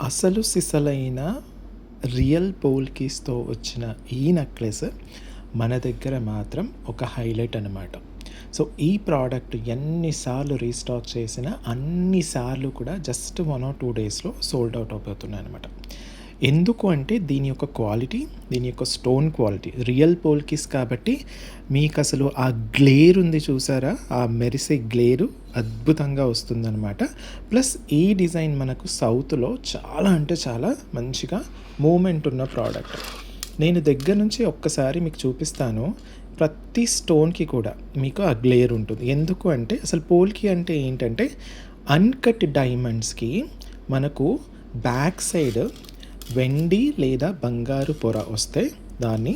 అసలు సిసలైన రియల్ పోల్కీస్‌తో వచ్చిన ఈ నెక్లెస్ మన దగ్గర మాత్రం ఒక హైలైట్ అనమాట. సో, ఈ ప్రోడక్ట్ ఎన్ని సార్లు రీస్టాక్ చేసినా అన్ని సార్లు కూడా జస్ట్ 1 ఆర్ 2 డేస్‌లో సోల్డ్ అవుట్ అయిపోతున్నాయన్నమాట. ఎందుకు అంటే దీని యొక్క క్వాలిటీ, దీని యొక్క స్టోన్ క్వాలిటీ రియల్ పోల్కీస్ కాబట్టి మీకసలు ఆ గ్లేర్ ఉంది చూసారా? ఆ మెరిసే గ్లేరు అద్భుతంగా వస్తుందనమాట. ప్లస్ ఈ డిజైన్ మనకు సౌత్‌లో చాలా అంటే చాలా మంచిగా మూవ్‌మెంట్ ఉన్న ప్రోడక్ట్. నేను దగ్గర నుంచి ఒక్కసారి మీకు చూపిస్తాను. ప్రతి స్టోన్‌కి కూడా మీకు ఆ గ్లేర్ ఉంటుంది. ఎందుకు అంటే అసలు పోల్కి అంటే ఏంటంటే అన్‌కట్ డైమండ్స్‌కి మనకు బ్యాక్ సైడ్ వెండి లేదా బంగారు పొర వస్తే దాన్ని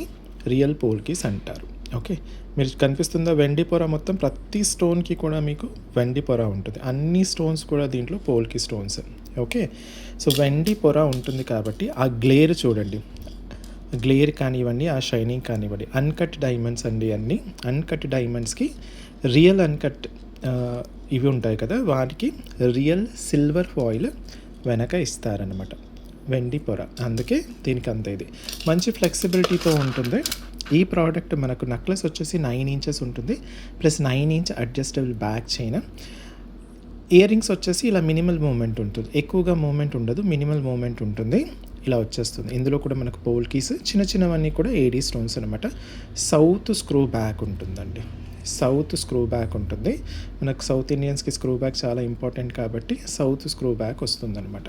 రియల్ పోల్కీస్ అంటారు. ఓకే, మీరు కనిపిస్తుందా వెండి పొర మొత్తం ప్రతి స్టోన్కి కూడా మీకు వెండి పొర ఉంటుంది. అన్ని స్టోన్స్ కూడా దీంట్లో పోల్కి స్టోన్స్. ఓకే, సో వెండి పొర ఉంటుంది కాబట్టి ఆ గ్లేర్ చూడండి, గ్లేర్ కానివ్వండి, ఆ షైనింగ్ కానివ్వండి, అన్కట్ డైమండ్స్ అండి అన్నీ. అన్కట్ డైమండ్స్కి రియల్ అన్కట్ ఇవి ఉంటాయి కదా, వాటికి రియల్ సిల్వర్ ఫాయిల్ వెనక ఇస్తారనమాట, వెండి పొర. అందుకే దీనికి అంత ఇది మంచి ఫ్లెక్సిబిలిటీతో ఉంటుంది. ఈ ప్రోడక్ట్ మనకు నెక్లెస్ వచ్చేసి 9 ఇంచెస్ ఉంటుంది, plus 9 inch adjustable back chain. Ear rings వచ్చేసి ఇలా మినిమల్ మూమెంట్ ఉంటుంది, ఎక్కువగా మూమెంట్ ఉండదు, మినిమల్ మూమెంట్ ఉంటుంది. ఇలా వచ్చేస్తుంది. ఇందులో కూడా మనకు పోల్కీస్ చిన్న చిన్నవన్నీ కూడా ఏడీ స్టోన్స్ అనమాట. సౌత్ స్క్రూ బ్యాక్ ఉంటుందండి, సౌత్ స్క్రూ బ్యాక్ ఉంటుంది. మనకు సౌత్ ఇండియన్స్కి స్క్రూ బ్యాక్ చాలా ఇంపార్టెంట్ కాబట్టి సౌత్ స్క్రూ బ్యాక్ వస్తుందన్నమాట.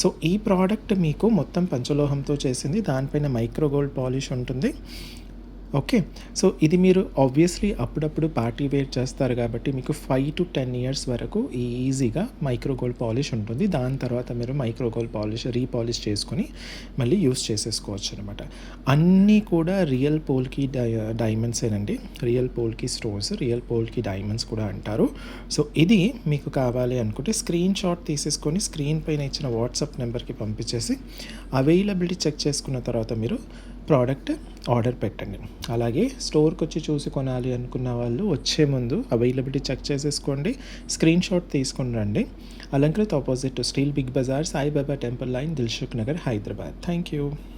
సో ఈ ప్రోడక్ట్ మీకు మొత్తం పంచలోహంతో చేసింది, దానిపైన మైక్రో గోల్డ్ పాలిష్ ఉంటుంది. ఓకే, సో ఇది మీరు ఆబ్వియస్లీ అప్పుడప్పుడు పార్టీ వేర్ చేస్తారు కాబట్టి మీకు 5 to 10 ఇయర్స్ వరకు ఈజీగా మైక్రో గోల్డ్ పాలిష్ ఉంటుంది. దాని తర్వాత మీరు మైక్రో గోల్డ్ పాలిష్ రీపాలిష్ చేసుకొని మళ్ళీ యూస్ చేసేసుకోవచ్చు అనమాట. అన్నీ కూడా రియల్ పోల్కి డైమండ్సేనండి, real polki stones, real polki diamonds కూడా అంటారు. సో ఇది మీకు కావాలి అనుకుంటే స్క్రీన్ షాట్ తీసేసుకొని స్క్రీన్ పైన ఇచ్చిన వాట్సాప్ నెంబర్కి పంపించేసి అవైలబిలిటీ చెక్ చేసుకున్న తర్వాత మీరు ప్రోడక్ట్ ఆర్డర్ పెట్టండి. అలాగే స్టోర్కి వచ్చి చూసి కొనాలి అనుకున్న వాళ్ళు వచ్చే ముందు అవైలబిలిటీ చెక్ చేసేసుకోండి, స్క్రీన్ షాట్ తీసుకొని రండి. Alankrit opposite to steel Big Bazaar, Saibaba temple line, Dilsukh Nagar, Hyderabad. Thank you.